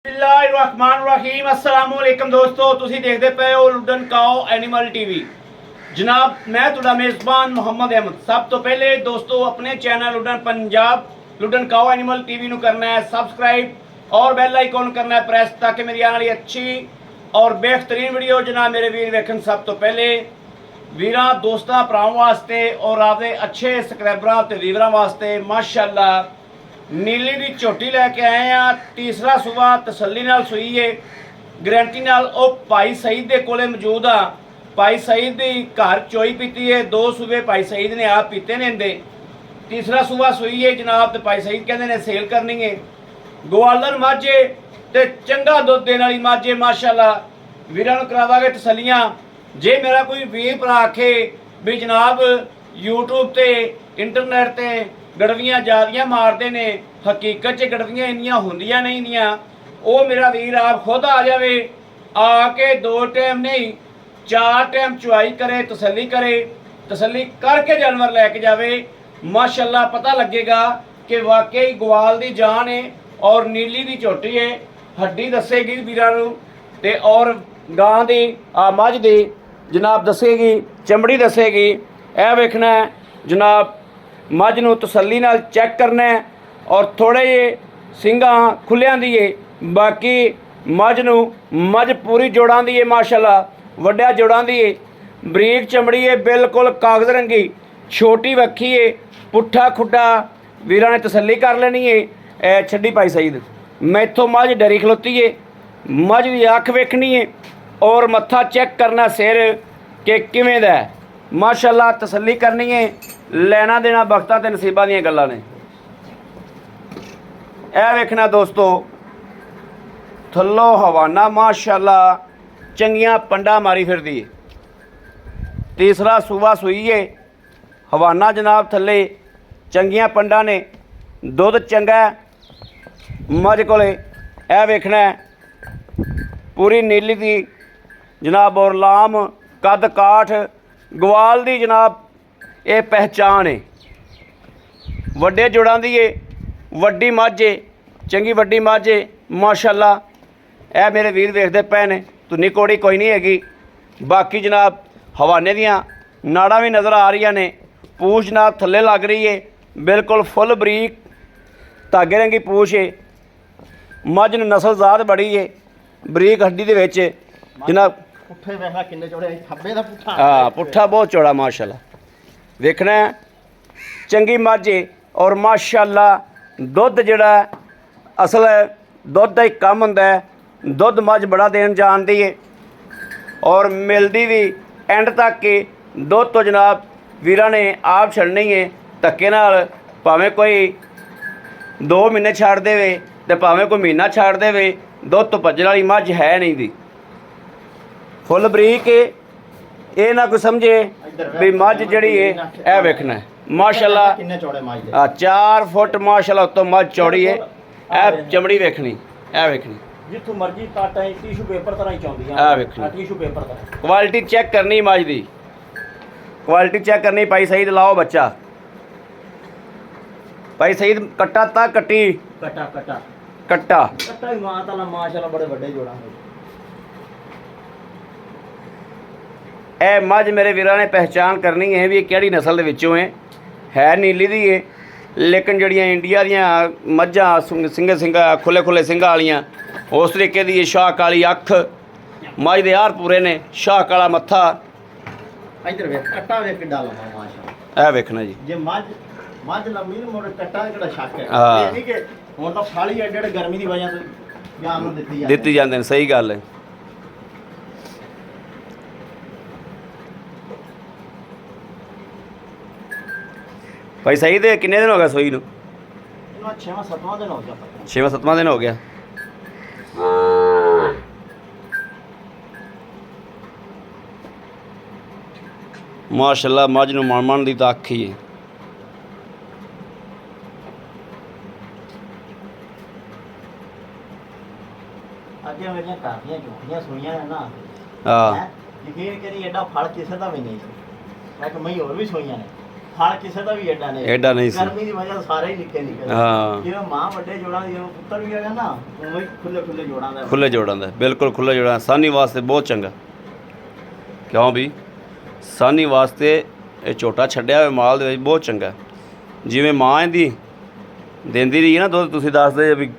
बिस्मिल्लाहिर्रहमानिर्रहीम अस्सलाम वालेकुम दोस्तों, तुसी देखते पे हो लुडन काओ एनिमल टीवी। जनाब मैं तुहाडा मेज़बान मोहम्मद अहमद। सब तो पहले दोस्तों अपने चैनल लुडन पंजाब लुडन काओ एनिमल टीवी ਨੂੰ करना है सब्सक्राइब और बैल आइकॉन करना है प्रेस ताकि मेरी आने वाली अच्छी और बेहतरीन वीडियो जनाब मेरे वीर वेखन। सब तो पहले वीरां दोस्तां भरावां वास्ते और आपदे अच्छे सबसक्राइबरां ते वीवरां वास्ते माशाअल्लाह नीली दी झोटी लैके आए हैं। तीसरा सूबा तसल्ली नाल सूई है, गारंटी नाल। ओ भाई सईद दे कोले मौजूद आ। भाई सईद दी घर चोई पीती है, 2 सूबे भाई सईद ने आप पीते ने इंदे। तीसरा सूबा सूई है जनाब, ते भाई सईद कहते ने सेल करनी है। ग्वालर माझे ते चंगा दुध देने वाली माझे माशाअल्लाह। वीरां नूं करावांगे तसल्लियां। जे मेरा कोई वीर भरा आखे भी जनाब यूट्यूब ते इंटरनेट ते गड़वियां ज़्यादा मारते ने, हकीकत च गड़वियां इन्नियां होंदियां नहीं दियां। वो मेरा वीर आप खुद आ जाए, आके 2 टाइम नहीं 4 टाइम चुआई करे, तसल्ली करके जानवर लैके जावे। माशाअल्लाह पता लगेगा कि वाकई ग्वाल दी जान है और नीली दी झोटी है। हड्डी दसेगी वीरां नूं ते और गां दी मझ दी जनाब दसेगी, चमड़ी दसेगी। यह वेखना है जनाब मझ नूं तसल्ली नाल चैक करना है और थोड़े जे सिंगां खुलियां दी है। बाकी मझ पूरी जोड़ां दी है माशाअल्लाह, वड्डिया जोड़ां दी है, बरीक चमड़ी है, बिल्कुल कागज़ रंगी, छोटी वक्खी है, पुट्ठा खुट्टा वीरां ने तसल्ली कर लेनी है। छड्डी भाई सईद मैथों मझ डरी खलोती है। मझ दी अख वेखनी है और मत्था चैक करना सिर कि किवें दा है। माशाअल्लाह तसल्ली करनी है। लेना देना वक्तां ते नसीबां दीयां गल्लां ने। यह वेखना दोस्तों थल्लों हवाना माशाअल्लाह चंगियां पंडा मारी फिरदी है। तीसरा सूबा सूई है हवाना जनाब, थल्ले चंगियां पंडा ने, दुध चंगा मझ कोले। यह वेखना है पूरी नीली दी जनाब और लाम कद काठ ग्वाल दी जनाब ये पहचान है। वड्डे जुड़ां दी है, वड्डी मझ है, चंगी वड्डी मझ है माशाअल्लाह। यह मेरे वीर वेखदे पे ने, धुनी कोड़ी कोई नहीं हैगी। बाकी जनाब हवाने दियां नाड़ां भी नज़र आ रही ने। पूछ जनाब थल्ले लग रही है, बिल्कुल फुल बरीक धागे रंगी पूछ है। मझ नूं नस्लजात बड़ी है, बरीक हड्डी दे विच जनाब। हाँ पुट्ठा बहुत चौड़ा माशाअल्लाह। वेखना है चंगी मझ है और माशाअल्लाह दुध जिहड़ा असल दुध का ही कम हुंदा है। दुध मझ बड़ा देन जानती है और मिलती भी एंड तक के दुध तो जनाब वीरां ने आप छड़नी है। धक्के नाल भावें कोई 2 महीने छड़ देवे ते भावें कोई महीना छड़ देवे, दुध तो भज्जण वाली मझ है नहीं दी। फुल बरीक है, ये ना कोई समझे भी मझ जड़ी है। यह वेखना है माशाअल्लाह 4 फुट माशाअल्लाह तो मझ चौड़ी है। यह चमड़ी वेखनी, यह वेखनी जिथों मर्जी कट है, टिशू पेपर तरह ही चाहती है। वेखनी टिशू पेपर तरह क्वालिटी चेक करनी, मझ दी क्वालिटी चेक करनी। भाई सईद लाओ बच्चा, भाई सईद कट्टा तक कट्टी कट्टा कट्टा कट्टा कट्टा ही मां ताला माशाअल्लाह बड़े बड़े जोड़ा है। ए मझ मेरे वीरां ने पहचान करनी है भी किहड़ी नस्ल दे विचों है नीली दी है। लेकिन जड़ियाँ इंडिया दियां मझां सिंगा खुले खुले सिंगा वालियां उस तरीके दी शाह काली अख, मझ दे यार पूरे ने, शाह काला मत्था। इधर वेख कट्टा वेख किड्डा लंबा माशाअल्लाह। ए वेखना जी जे मझ लंबी ने मोड़ कट्टा किहड़ा शक है। हाँ। ये नहीं कि हुण तां फाली एडे गर्मी दी वजह तो जान नूं दित्ती जांदे ने। सही गल है। भाई सही दे किन्ने दिन हो गया सोई नूं? 6वां 7वां दिन हो गया। 6वां 7वां दिन हो गया। माशाअल्लाह मझ नूं मन दी तां अख ही है। अगे मेरियां घर दियां झोटियां सुनियां ने ना, हाँ यकीन करी एडा फल किसे दा भी नहीं सी। मैं कि मई होर भी सोईयां ने ਫਲ ਕਿਸੇ ਦਾ ਵੀ ਐਡਾ ਨਹੀਂ ਐਡਾ ਨਹੀਂ ਸੀ। ਗਰਮੀ ਦੀ ਵਜ੍ਹਾ ਸਾਰੇ ਹੀ ਨਿੱਕੇ ਨਿੱਕੇ ਹਾਂ ਜਿਵੇਂ ਮਾਂ ਵੱਡੇ ਜੋੜਾਂ ਦੀ ਜਿਵੇਂ ਪੁੱਤਰ ਵੀ ਹੈਗਾ ਨਾ ਉਵੇਂ ਖੁੱਲੇ ਖੁੱਲੇ ਜੋੜਾਂ ਦਾ ਖੁੱਲੇ ਜੋੜਾਂ ਦਾ ਬਿਲਕੁਲ ਖੁੱਲੇ ਜੋੜਾਂ ਸਾਨੀ ਵਾਸਤੇ ਬਹੁਤ ਚੰਗਾ। ਕਿਉਂ ਵੀ ਸਾਨੀ ਵਾਸਤੇ ਇਹ ਝੋਟਾ ਛੱਡਿਆ ਹੋਇਆ ਮਾਲ ਦੇ ਵਿੱਚ ਬਹੁਤ ਚੰਗਾ। ਜਿਵੇਂ ਮਾਂ ਇਹਦੀ ਦਿੰਦੀ ਰਹੀ ਹੈ ਨਾ ਦੁੱਧ, ਤੁਸੀਂ ਦੱਸਦੇ ਵੀ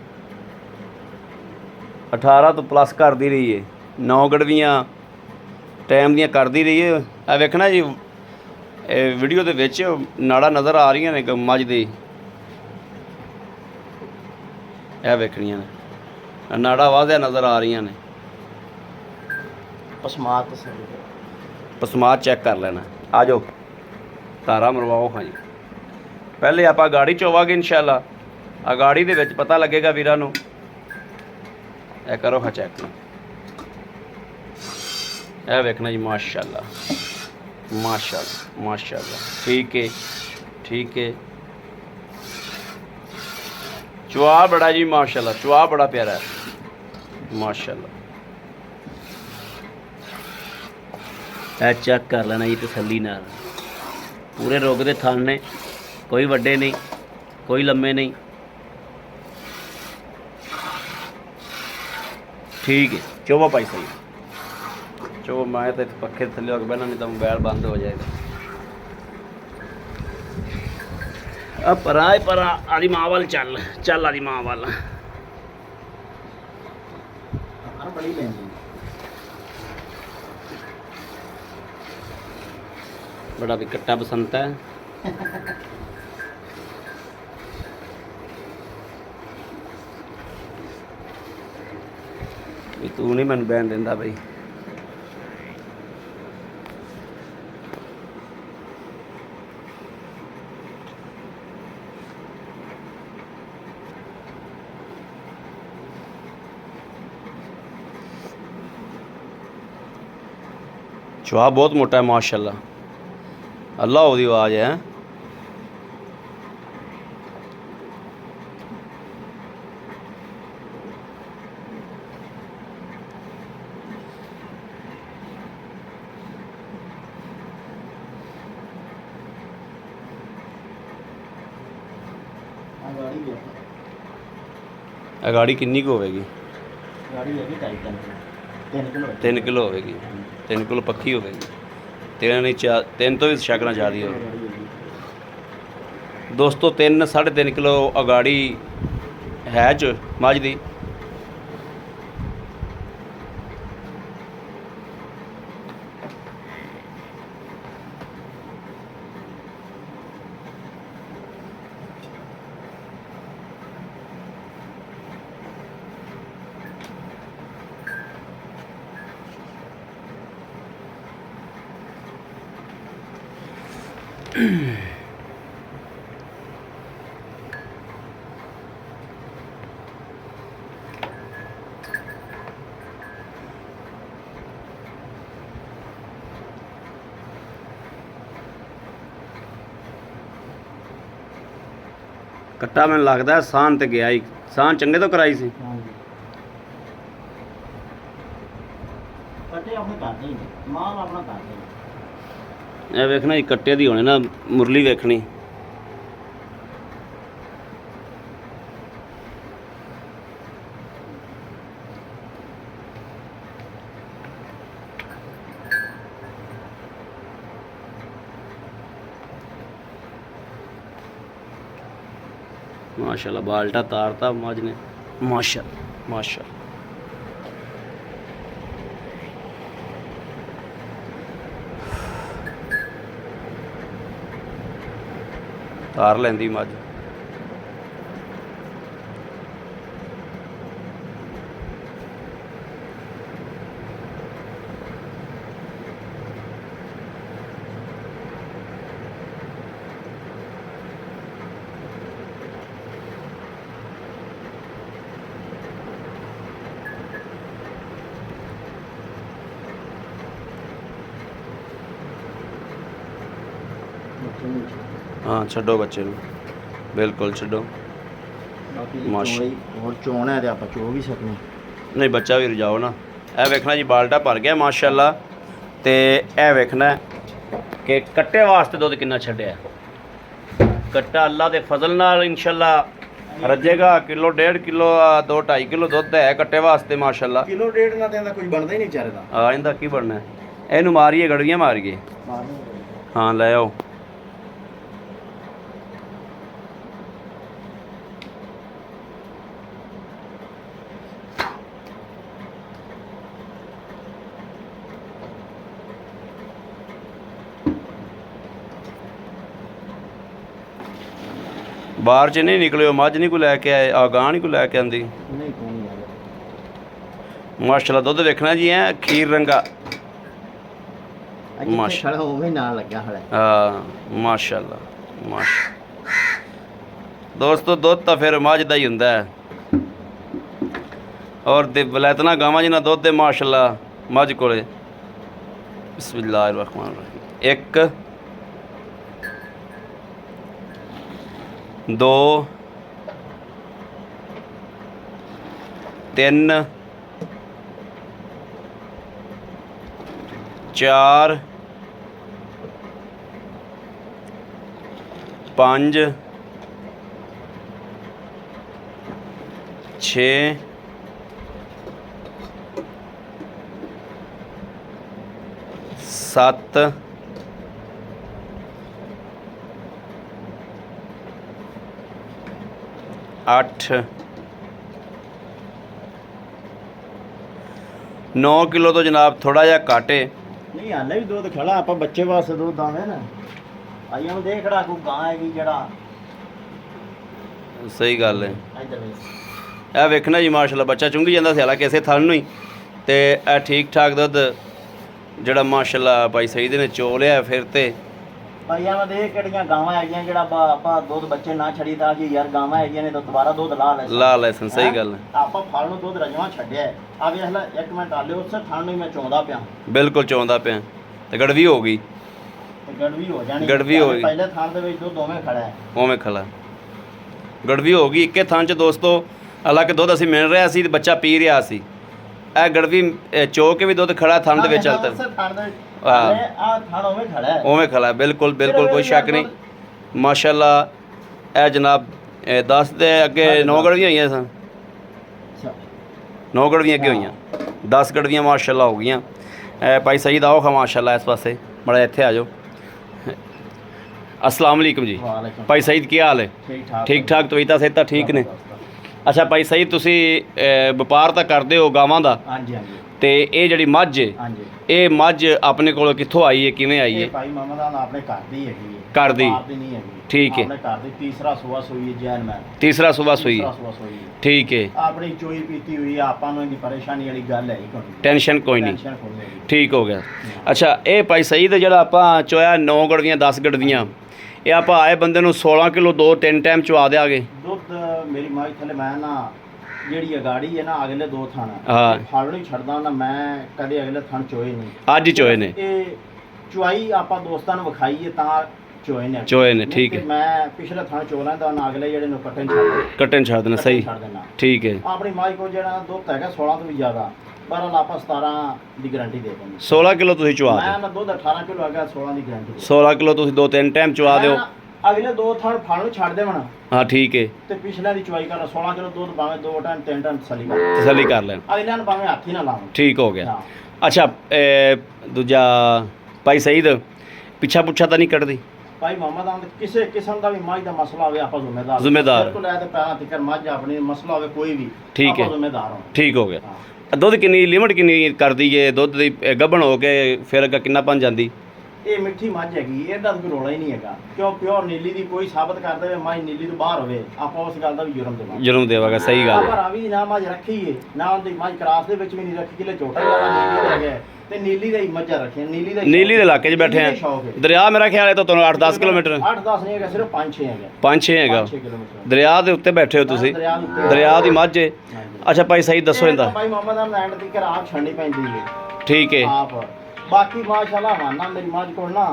18 ਤੋਂ ਪਲੱਸ ਕਰਦੀ ਰਹੀ ਹੈ, 9 ਗੜਵੀਆਂ ਟਾਈਮ ਦੀਆਂ ਕਰਦੀ ਰਹੀ ਹੈ। ਇਹ ਵੇਖਣਾ ਜੀ ਇਹ ਵੀਡੀਓ ਦੇ ਵਿੱਚ ਨਾੜਾਂ ਨਜ਼ਰ ਆ ਰਹੀਆਂ ਨੇ ਮੱਝ ਦੀ, ਇਹ ਵੇਖਣੀਆਂ ਨੇ ਨਾੜਾਂ ਵਾਧਿਆ ਨਜ਼ਰ ਆ ਰਹੀਆਂ ਨੇ। ਪਸਮਾਤ ਪਸਮਾਤ ਚੈੱਕ ਕਰ ਲੈਣਾ। ਆ ਜਾਓ ਧਾਰਾ ਮਰਵਾਓ। ਹਾਂ ਜੀ ਪਹਿਲੇ ਆਪਾਂ ਗਾੜੀ ਚੋਵਾਂਗੇ ਇਨਸ਼ਾਅੱਲਾ। ਆ ਗਾੜੀ ਦੇ ਵਿੱਚ ਪਤਾ ਲੱਗੇਗਾ ਵੀਰਾਂ ਨੂੰ। ਇਹ ਕਰੋ ਹਾਂ ਚੈੱਕ। ਇਹ ਵੇਖਣਾ ਜੀ ਮਾਸ਼ਾਅੱਲਾ ਮਾਸ਼ਾਅੱਲਾ ਮਾਸ਼ਾਅੱਲਾ। ਠੀਕ ਹੈ ਠੀਕ ਹੈ। ਚੁਆ ਬੜਾ ਜੀ ਮਾਸ਼ਾਅੱਲਾ, ਚੁਆ ਬੜਾ ਪਿਆਰਾ ਹੈ ਮਾਸ਼ਾਅੱਲਾ। ਇਹ ਚੈੱਕ ਕਰ ਲੈਣਾ ਜੀ ਤਸੱਲੀ ਨਾਲ। ਪੂਰੇ ਰੁੱਗ ਦੇ ਥਣ ਨੇ, ਕੋਈ ਵੱਡੇ ਨਹੀਂ ਕੋਈ ਲੰਮੇ ਨਹੀਂ। ਠੀਕ ਹੈ ਚੋਵਾ ਪਾਈ ਸਹੀ ਚੋ। ਮੈਂ ਤਾਂ ਪੱਖੇ ਥੱਲੇ ਹੋ ਕੇ ਬਹਿਣਾ, ਨਹੀਂ ਤਾਂ ਮੋਬਾਈਲ ਬੰਦ ਹੋ ਜਾਏਗਾ। ਆ ਪਰਾਂ ਆਦੀ ਮਾਂ ਵੱਲ ਚੱਲ ਆਦੀ ਮਾਂ ਵੱਲ। ਬੜੀ ਲੈਂਦੀ बड़ा भी कट्टा पसंद है। तू नहीं मैं बहन देंदा भाई। चुहा बहुत मोटा है माशाल्लाह। अल्लाह ओदी आवाज़ है। गाड़ी किन्नी को होगी? गाड़ी होगी 3 किलो 3 किलो होगी। 3 किलो पक्की होगी। 3 नहीं 4 3 तो भी शकना चाह रही हो दोस्तों। 3 3.5 किलो अगाड़ी है च मझ दी। कट्टा मैंने लगता है साह ते गया ही। साह चंगे तो कराई सी। कट्टे अपने करते ही माल अपना करते ਇਹ ਵੇਖਣਾ ਜੀ ਕੱਟੇ ਦੀ ਹੋਣੇ ਨਾ ਮੁਰਲੀ ਵੇਖਣੀ। माशाल्लाह बाल्टा तारता मज ने माशाल्लाह माशाल्लाह। तार लेंदी मज। हाँ छड्डो बच्चे नूं बिल्कुल छड्डो। माशा और चोण है तो आप चो भी सकते नहीं बच्चा भी रजाओ ना। ए वेखना जी बाल्टा भर गया माशाल्लाह। ते ए वेखना कि कट्टे वास्ते दुध किन्ना छड्डिया ਕੱਟਾ ਅੱਲਾ ਦੇ ਫਜ਼ਲ ਨਾਲ ਇਨਸ਼ਾਅੱਲਾ ਰੱਜੇਗਾ। ਕਿਲੋ 1.5 ਕਿਲੋ 2-2.5 ਕਿਲੋ ਦੁੱਧ ਹੈ ਕੱਟੇ ਵਾਸਤੇ ਮਾਸ਼ਾਅੱਲਾ। ਕਿਲੋ ਡੇਢ ਨਾਲ ਤਾਂ ਇਹਦਾ ਕੁਝ ਬਣਦਾ ਹੀ ਨਹੀਂ ਵਿਚਾਰੇ ਦਾ। ਆ ਇਹਦਾ ਕੀ ਬਣਨਾ ਹੈ? ਇਹਨੂੰ ਮਾਰੀਏ ਗੜਵੀਆਂ ਮਾਰੀਏ। ਹਾਂ ਲੈ ਆਓ। ਬਾਹਰ ਚ ਨਹੀਂ ਨਿਕਲਿਓ, ਮੱਝ ਨਹੀਂ ਕੋਈ ਲੈ ਕੇ ਆਏ, ਆ ਗਾਂ ਨਹੀਂ ਕੋਈ ਲੈ ਕੇ ਆਂਦੀ। ਨਹੀਂ ਕੋਈ ਨਹੀਂ ਯਾਰ। ਮਾਸ਼ਾਅੱਲਾ ਦੁੱਧ ਵੇਖਣਾ ਜੀ ਐ ਖੀਰ ਰੰਗਾ। ਮਾਸ਼ਾਅੱਲਾ ਉਵੇਂ ਨਾਲ ਲੱਗਾ ਹਲੇ। ਹਾਂ ਮਾਸ਼ਾਅੱਲਾ ਮਾਸ਼ਾ। ਦੋਸਤੋ ਦੁੱਧ ਤਾਂ ਫਿਰ ਮੱਝ ਦਾ ਹੀ ਹੁੰਦਾ ਹੈ, ਔਰ ਦੇ ਬਲੈਤਨਾ ਗਾਵਾਂ ਜਿਨ੍ਹਾਂ ਦੁੱਧ ਦੇ ਮਾਸ਼ਾਅੱਲਾ ਮੱਝ ਕੋਲੇ। ਬਿਸਮਿल्लाह रहमान रहीम। 1 2 3 4 5 6 7 8 9 ਕਿਲੋ ਤੋਂ ਜਨਾਬ ਥੋੜਾ ਜਿਹਾ ਘੱਟ ਹੈ। ਨਹੀਂ ਹਾਲੇ ਵੀ ਦੁੱਧ ਖੜਾ, ਆਪਾਂ ਬੱਚੇ ਵਾਸਤੇ ਦੁੱਧ ਆਵੇ ਨਾ। ਆਈਆਂ ਨੂੰ ਦੇਖ ਖੜਾ ਕੋਈ ਗਾਂ ਹੈਗੀ ਜਿਹੜਾ। ਸਹੀ ਗੱਲ ਹੈ। ਇੱਧਰ ਵੇਖ। ਇਹ ਵੇਖਣਾ ਜੀ ਮਾਸ਼ਾਅੱਲਾ ਬੱਚਾ ਚੁੰਗੀ ਜਾਂਦਾ ਸਿਆਲਾ ਕਿਸੇ ਥਣ ਨੂੰ ਹੀ, ਤੇ ਇਹ ਠੀਕ ਠਾਕ ਦੁੱਧ ਜਿਹੜਾ ਮਾਸ਼ਾਅੱਲਾ ਭਾਈ ਸਈਦ ਨੇ ਚੋਲਿਆ ਫਿਰ ਤੇ। ਭਾਈਆਂ ਨੂੰ ਦੇਖ ਕਿਹੜੀਆਂ ਗਾਵਾਂ ਹੈਗੀਆਂ ਜਿਹੜਾ ਆਪਾਂ ਦੁੱਧ ਬੱਚੇ ਨਾ ਛੜੀ ਤਾਂ ਕਿ ਯਾਰ ਗਾਵਾਂ ਹੈਗੀਆਂ ਨੇ ਤਾਂ ਦੁਬਾਰਾ ਦੁੱਧ ਲਾ ਲੈਸਨ। ਸਹੀ ਗੱਲ ਹੈ। ਆਪਾਂ ਫਲ ਨੂੰ ਦੁੱਧ ਰਜਵਾ ਛੱਡਿਆ। ਆ ਵੇਖ ਲੈ 1 ਮਿੰਟ ਆਲੇ ਉਸੇ ਥਣ ਨੂੰ ਮੈਂ ਚੋਂਦਾ ਪਿਆ। ਬਿਲਕੁਲ ਚੋਂਦਾ ਪਿਆ ਤੇ ਗੜਵੀ ਹੋ ਗਈ। ਤੇ ਗੜਵੀ ਹੋ ਜਾਣੀ। ਗੜਵੀ ਹੋ ਗਈ। ਪਹਿਲੇ ਥਣ ਦੇ ਵਿੱਚ ਦੁੱਧ ਦੋਵੇਂ ਖੜਾ ਹੈ। ਉਵੇਂ ਖਲਾ ਗੜਵੀ ਹੋ ਗਈ ਇੱਕੇ ਥਾਂ 'ਚ ਦੋਸਤੋ। ਹਾਲਾਂਕਿ ਦੁੱਧ ਅਸੀਂ ਮਿਲ ਰਿਹਾ ਸੀ ਤੇ ਬੱਚਾ ਪੀ ਰਿਹਾ ਸੀ। ਇਹ ਗੜਵੀ ਚੋ ਕੇ ਵੀ ਦੁੱਧ ਖੜਾ ਥਣ ਦੇ ਵਿੱਚ ਚੱਲਦਾ। ਆ ਥਣ ਉਵੇਂ ਖੜਾ ਹੈ। ਉਵੇਂ ਖਲਾ ਬਿਲਕੁਲ ਬਿਲਕੁਲ ਕੋਈ ਸ਼ੱਕ ਨਹੀਂ ਮਾਸ਼ਾਅੱਲਾ। ਇਹ ਜਨਾਬ 10 ਦੇ ਅੱਗੇ 9 ਗੜਵੀਆਂ ਹੋਈਆਂ ਸਨ। 9 ਗੜਵੀਆਂ ਅੱਗੇ ਹੋਈਆਂ, 10 ਗੜਵੀਆਂ ਮਾਸ਼ਾਅੱਲਾ ਹੋ ਗਈਆਂ। ਭਾਈ ਸਈਦ ਆਓ ਖਾ ਮਾਸ਼ਾਅੱਲਾ ਇਸ ਪਾਸੇ ਬੜਾ ਇੱਥੇ ਆ ਜਾਓ। अस्सलाम वालेकुम जी। भाई सईद की हाल है? ठीक ठाक तवीता से तो ठीक ने। अच्छा भाई सईद तुसी व्यापार तो करते हो गावां दा? हाँ जी हाँ जी। ते ये जड़ी मझ है ये मझ अपने कोल कित्थों आई है, किवें आई है? भाई मोहम्मद अली अपने घर दी है। घर दी नहीं है। ठीक है। अपने घर दी तीसरा सुबह सोई है जैन में। तीसरा सुबह सोई ठीक है। अपनी चोई पीती हुई आपां नूं इन्नी परेशानी वाली गल है कोई। टेंशन कोई नहीं, ठीक हो गया। अच्छा ये भाई सईद जिहड़ा आपां चोया 9 गड़वियां 10 गड़वियां ਇਹ ਆਪਾਂ ਆਏ ਬੰਦੇ ਨੂੰ 16 ਕਿਲੋ 2-3 ਟਾਈਮ ਚਵਾ ਦਿਆਂਗੇ ਦੁੱਧ। ਮੇਰੀ ਮਾਂ ਥੱਲੇ ਮੈਂ ਨਾ ਜਿਹੜੀ ਅਗਾੜੀ ਹੈ ਨਾ ਅਗਲੇ 2 ਥਣ ਫਲ ਨਹੀਂ ਛੱਡਦਾ ਨਾ, ਮੈਂ ਕਦੇ ਅਗਲੇ ਥਣ ਚੋਏ ਨਹੀਂ। ਅੱਜ ਹੀ ਚੋਏ ਨੇ। ਇਹ ਚੁਆਈ ਆਪਾਂ ਦੋਸਤਾਂ ਨੂੰ ਵਿਖਾਈਏ ਤਾਂ ਚੋਏ ਨੇ ਠੀਕ ਹੈ। ਮੈਂ ਪਿਛਲੇ ਥਣ ਚੋਲਾਂ ਦਾ ਨਾ ਅਗਲੇ ਜਿਹੜੇ ਨੂੰ ਕੱਟਣ ਛੱਡ ਦੇਣਾ। ਸਹੀ ਠੀਕ ਹੈ। ਆਪਣੀ ਮਾਂ ਕੋਲ ਜਿਹੜਾ ਦੁੱਧ ਹੈਗਾ 16 ਤੋਂ ਵੀ ਜ਼ਿਆਦਾ, ਪਰ ਆਪਾਂ 17 ਦੀ ਗਾਰੰਟੀ ਦੇ ਦਿੰਦੇ। 16 ਕਿਲੋ ਤੁਸੀਂ ਚਵਾ ਦਿਓ। ਮੈਂ ਦੁੱਧ 18 ਕਿਲੋ ਹੈਗਾ, 16 ਦੀ ਗਾਰੰਟੀ। 16 ਕਿਲੋ ਤੁਸੀਂ 2-3 ਟਾਈਮ ਚਵਾ ਦਿਓ। ਅਗਲੇ 2 ਥਣ ਫਲ ਨੂੰ ਛੱਡ ਦੇਵਣ। ਹਾਂ ਠੀਕ ਹੈ। ਤੇ ਪਿਛਲੇ ਦੀ ਚਵਾਈ ਕਰ 16 ਕਿਲੋ ਦੁੱਧ ਭਾਵੇਂ 2 ਟਾਈਮ 3 ਟਾਈਮ ਤਸੱਲੀ ਕਰ ਲੈਣ। ਅਗਲੇ ਨੂੰ ਭਾਵੇਂ ਹੱਥ ਹੀ ਨਾ ਲਾਉਣ। ਠੀਕ ਹੋ ਗਿਆ। ਅੱਛਾ ਦੂਜਾ ਭਾਈ ਸਈਦ ਪਿੱਛਾ ਪੁੱਛਾ ਤਾਂ ਨਹੀਂ ਕੱਢਦੀ? ਭਾਈ ਮੁਹੰਮਦ ਆਮ ਕਿਸੇ ਕਿਸਮ ਦਾ ਵੀ ਮੱਝ ਦਾ ਮਸਲਾ ਹੋਵੇ ਆਪਾਂ ਜ਼ਿੰਮੇਦਾਰ ਬਿਲਕੁਲ ਲੈ ਤੇ ਪੈਰਾਂ ਤੱਕ ਮੱਝ ਆਪਣੀ ਮਸਲਾ ਹੋਵੇ ਕੋਈ ਵੀ ਠੀਕ ਹੈ, ਜ਼ਿੰਮੇਦਾਰ ਹਾਂ। ਠੀਕ ਹੋ ਗਿਆ। ਦੁੱਧ ਕਿੰਨੀ ਲਿਮਟ ਕਿੰਨੀ ਕਰਦੀ ਏ ਦੁੱਧ ਦੀ ਗੱਭਣ ਹੋ ਕੇ ਫਿਰ ਅੱਗੇ ਕਿੰਨਾ ਬਣ ਜਾਂਦੀ? ਇਹ ਮਿੱਠੀ ਮੱਝ ਹੈਗੀ, ਇਹਦਾ ਕੋਈ ਰੋਲਾ ਹੀ ਨਹੀਂ ਹੈਗਾ। ਕਿਉਂ ਪਿਓਰ ਨੀਲੀ ਦੀ ਕੋਈ ਸਾਬਤ ਕਰ ਦੇਵੇ ਮੱਝ ਨੀਲੀ ਤੋਂ ਬਾਹਰ ਹੋਵੇ ਆਪਾਂ ਉਸ ਗੱਲ ਦਾ ਵੀ ਜੁਰਮ ਦੇਵਾਂਗੇ। ਸਹੀ ਗੱਲ ਹੈ। ਪਰ ਵੀ ਨਾ ਮੱਝ ਰੱਖੀ ਏ ਨਾ ਉਹਦੀ ਮੱਝ ਕਰਾਸ ਦੇ ਵਿੱਚ ਵੀ ਨਹੀਂ ਰੱਖੀ, ਕਿਲੇ ਝੋਟਾ ਜਿਆਦਾ ਨੀਲੀ ਹੈਗਾ ਤੇ ਨੀਲੀ ਦਾ ਹੀ ਮੱਝਾਂ ਰੱਖੀਆਂ। ਨੀਲੀ ਦੇ ਇਲਾਕੇ 'ਚ ਬੈਠੇ ਆ। ਦਰਿਆ ਮੇਰਾ ਖਿਆਲ ਹੈ ਤਾਂ ਤੁਹਾਨੂੰ 8-10 ਕਿਲੋਮੀਟਰ 8-10 ਨਹੀਂ ਹੈਗਾ, ਸਿਰਫ 5-6 ਹੈਗਾ। 5-6 ਹੈਗਾ ਦਰਿਆ ਦੇ ਉੱਤੇ ਬੈਠੇ ਹੋ ਤੁਸੀਂ। ਦਰਿਆ ਦੀ ਮੱਝ ਏ। ਅੱਛਾ ਭਾਈ ਸਹੀ ਦੱਸੋ ਇਹਦਾ? ਭਾਈ ਮੁਹੰਮਦ ਨਾਲ ਲੈਂਡ ਦੀ ਘਰ ਆਪ ਛੱਡਣੀ ਪੈਂਦੀ ਹੈ। ਠੀਕ ਹੈ। ਆਪ ਬਾਕੀ ਮਾਸ਼ਾਅੱਲਾ ਵਾਨਾ ਮੇਰੀ ਮੱਝ ਕੋਲ ਨਾ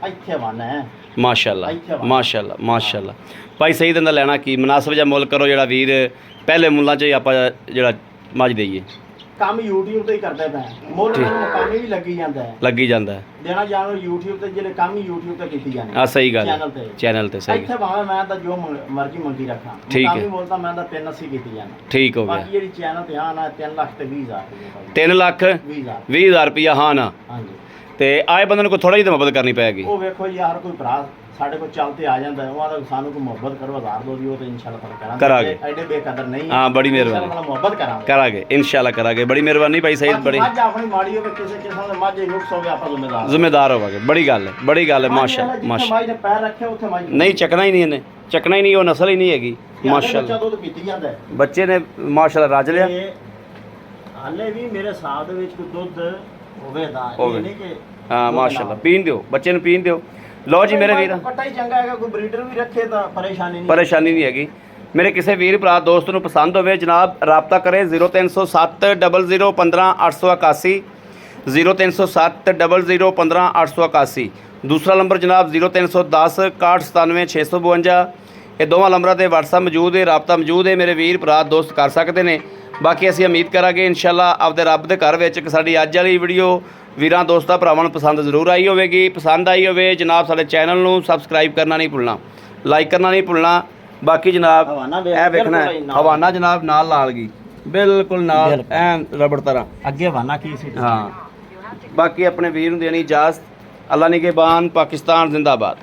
ਇੱਥੇ ਵਾਨਾ ਹੈ। ਮਾਸ਼ਾਅੱਲਾ ਮਾਸ਼ਾਅੱਲਾ ਮਾਸ਼ਾਅੱਲਾ। ਭਾਈ ਸਹੀ ਦਾ ਲੈਣਾ ਕੀ ਮੁਨਾਸਬ ਜਿਹਾ ਮੁੱਲ ਕਰੋ ਜਿਹੜਾ ਵੀਰ ਪਹਿਲੇ ਮੁੱਲਾਂ 'ਚ ਹੀ ਆਪਾਂ ਜਿਹੜਾ ਮੱਝ ਦੇਈਏ। ਕੰਮ YouTube ਤੇ ਹੀ ਕਰਦੇ ਪਏ ਮੁੱਲ ਠੀਕ। ਮੈਨੂੰ ਮੁਕਾਮੀ ਵੀ ਲੱਗੀ ਜਾਂਦਾ ਹੈ ਲੱਗੀ ਜਾਂਦਾ ਹੈ। ਦੇਣਾ ਜਾਣੋ YouTube ਤੇ ਜਿਹੜੇ ਕੰਮ ਹੀ YouTube ਤੇ ਕੀਤੀ ਜਾਂਦੇ ਆ ਸਹੀ ਗੱਲ ਚੈਨਲ ਤੇ ਚੈਨਲ ਤੇ ਸਹੀ ਇੱਥੇ ਭਾਵੇਂ ਮੈਂ ਤਾਂ ਜੋ ਮਰਜ਼ੀ ਮੰਗੀ ਰੱਖਾਂ ਠੀਕ ਹੈ। ਮੁਕਾਮੀ ਬੋਲਦਾ ਮੈਂ ਤਾਂ 380 ਕੀਤੀ ਜਾਂਦਾ ਠੀਕ ਹੋ ਗਿਆ। ਬਾਕੀ ਜਿਹੜੀ ਚੈਨਲ ਤੇ ਆਣਾ 3 ਲੱਖ ਤੇ 20 ਹਜ਼ਾਰ ਰੁਪਏ 3 ਲੱਖ 20 ਹਜ਼ਾਰ 20,000 ਰੁਪਇਆ ਹਾਂ ਨਾ ਹਾਂਜੀ ਤੇ ਆਏ ਬੰਦੇ ਨੂੰ ਕੋਈ ਥੋੜਾ ਜਿਹੀ ਤਾਂ ਮਦਦ ਕਰਨੀ ਪੈਗੀ। ਉਹ ਵੇਖੋ ਜੀ ਹਰ ਕੋਈ ਭਰਾ ਸਾਡੇ ਕੋਲ ਚੱਲ ਤੇ ਆ ਜਾਂਦਾ ਹੈ ਉਹਨਾਂ ਦਾ ਸਾਨੂੰ ਕੋਈ ਮੁਹੱਬਤ ਕਰੋ 1000 ਦੋ ਦੀ ਉਹ ਤੇ ਇਨਸ਼ਾਅੱਲਾ ਫਿਰ ਕਰਾਂਗੇ। ਐਡੇ ਬੇਕਦਰ ਨਹੀਂ ਹਾਂ, ਬੜੀ ਮਿਹਰਬਾਨੀ। ਇਨਸ਼ਾਅੱਲਾ ਮੁਹੱਬਤ ਕਰਾਂਗੇ ਕਰਾਂਗੇ ਇਨਸ਼ਾਅੱਲਾ ਕਰਾਂਗੇ। ਬੜੀ ਮਿਹਰਬਾਨੀ ਭਾਈ ਸਈਦ ਬੜੀ ਮੱਝ ਆਪਣੀ ਮਾੜੀ ਹੋਵੇ ਕਿਸੇ ਕਿਸਮ ਦੇ ਮੱਝ ਨੁਕਸ ਹੋਵੇ ਆਪਾਂ ਜ਼ਿੰਮੇਦਾਰ ਜ਼ਿੰਮੇਦਾਰ ਹੋਵਾਂਗੇ। ਬੜੀ ਗੱਲ ਹੈ ਮਾਸ਼ਾਅੱਲਾ ਮਾਸ਼ਾਅੱਲਾ। ਮਾਈ ਨੇ ਪੈਰ ਰੱਖਿਆ ਉੱਥੇ ਮਾਈ ਨਹੀਂ ਚੱਕਣਾ ਹੀ ਨਹੀਂ ਇਹਨੇ ਚੱਕਣਾ ਹੀ ਨਹੀਂ ਉਹ ਨਸਲ ਹੀ ਨਹੀਂ ਹੈਗੀ ਮਾਸ਼ਾਅੱਲਾ। ਦੁੱਧ ਪੀਤੀ ਜਾਂਦਾ ਹੈ ਬੱਚੇ ਨੇ ਮਾਸ਼ਾਅੱਲਾ ਰੱਜ ਲਿਆ। ਤੇ ਹਾਲੇ ਵੀ ਮੇਰੇ ਹਿਸਾਬ ਦੇ ਵਿੱਚ ਕੋਈ ਦੁੱਧ ਹੋਵੇ ਦਾ ਹੋਵੇ। ਇਹ ਨਹੀਂ ਕਿ ਹਾਂ ਮਾਸ਼ਾਅੱਲਾ ਪੀਣ ਦਿਓ ਬੱਚੇ ਨੂੰ ਪੀਣ ਦਿਓ। ਲਓ ਜੀ ਮੇਰੇ ਵੀਰ ਕੱਟਾ ਹੀ ਚੰਗਾ ਹੈਗਾ ਕੋਈ ਬਰੀਡਰ ਵੀ ਰੱਖੇ ਤਾਂ ਪਰੇਸ਼ਾਨੀ ਨਹੀਂ ਪਰੇਸ਼ਾਨੀ ਨਹੀਂ ਹੈਗੀ। ਮੇਰੇ ਕਿਸੇ ਵੀਰ ਭਰਾ ਦੋਸਤ ਨੂੰ ਪਸੰਦ ਹੋਵੇ ਜਨਾਬ ਰਾਬਤਾ ਕਰੇ 0307 00 15 881 0307 00 15 881। ਦੂਸਰਾ ਨੰਬਰ ਜਨਾਬ 0310 6197 652। ਇਹ ਦੋਵਾਂ ਨੰਬਰਾਂ ਤੇ WhatsApp ਮੌਜੂਦ ਹੈ ਰਾਬਤਾ ਮੌਜੂਦ ਹੈ। ਮੇਰੇ ਵੀਰ ਭਰਾ ਦੋਸਤ ਕਰ ਸਕਦੇ ਨੇ। ਬਾਕੀ ਅਸੀਂ ਉਮੀਦ ਕਰਾਂਗੇ ਇਨਸ਼ਾਅੱਲਾ ਆਪਦੇ ਰੱਬ ਦੇ ਘਰ ਵਿੱਚ ਸਾਡੀ ਅੱਜ ਵਾਲੀ ਵੀਡੀਓ ਵੀਰਾਂ ਦੋਸਤਾਂ ਭਰਾਵਾਂ ਨੂੰ ਪਸੰਦ ਜ਼ਰੂਰ ਆਈ ਹੋਵੇਗੀ। ਪਸੰਦ ਆਈ ਹੋਵੇ ਜਨਾਬ ਸਾਡੇ ਚੈਨਲ ਨੂੰ ਸਬਸਕ੍ਰਾਈਬ ਕਰਨਾ ਨਹੀਂ ਭੁੱਲਣਾ, ਲਾਈਕ ਕਰਨਾ ਨਹੀਂ ਭੁੱਲਣਾ। ਬਾਕੀ ਜਨਾਬ ਇਹ ਵੇਖਣਾ ਹੈ ਹਵਾਨਾ ਜਨਾਬ ਨਾਲ ਲਾਲ ਗਈ ਬਿਲਕੁਲ ਨਾਲ ਐਨ ਰਬੜ ਤਰ੍ਹਾਂ ਅੱਗੇ ਵਾਨਾ ਕੀ ਸੀ ਹਾਂ। ਬਾਕੀ ਆਪਣੇ ਵੀਰ ਨੂੰ ਦੇਣੀ ਇਜਾਜ਼ਤ। ਅੱਲਾ ਨਿਗਹਿਬਾਨ। ਪਾਕਿਸਤਾਨ ਜ਼ਿੰਦਾਬਾਦ।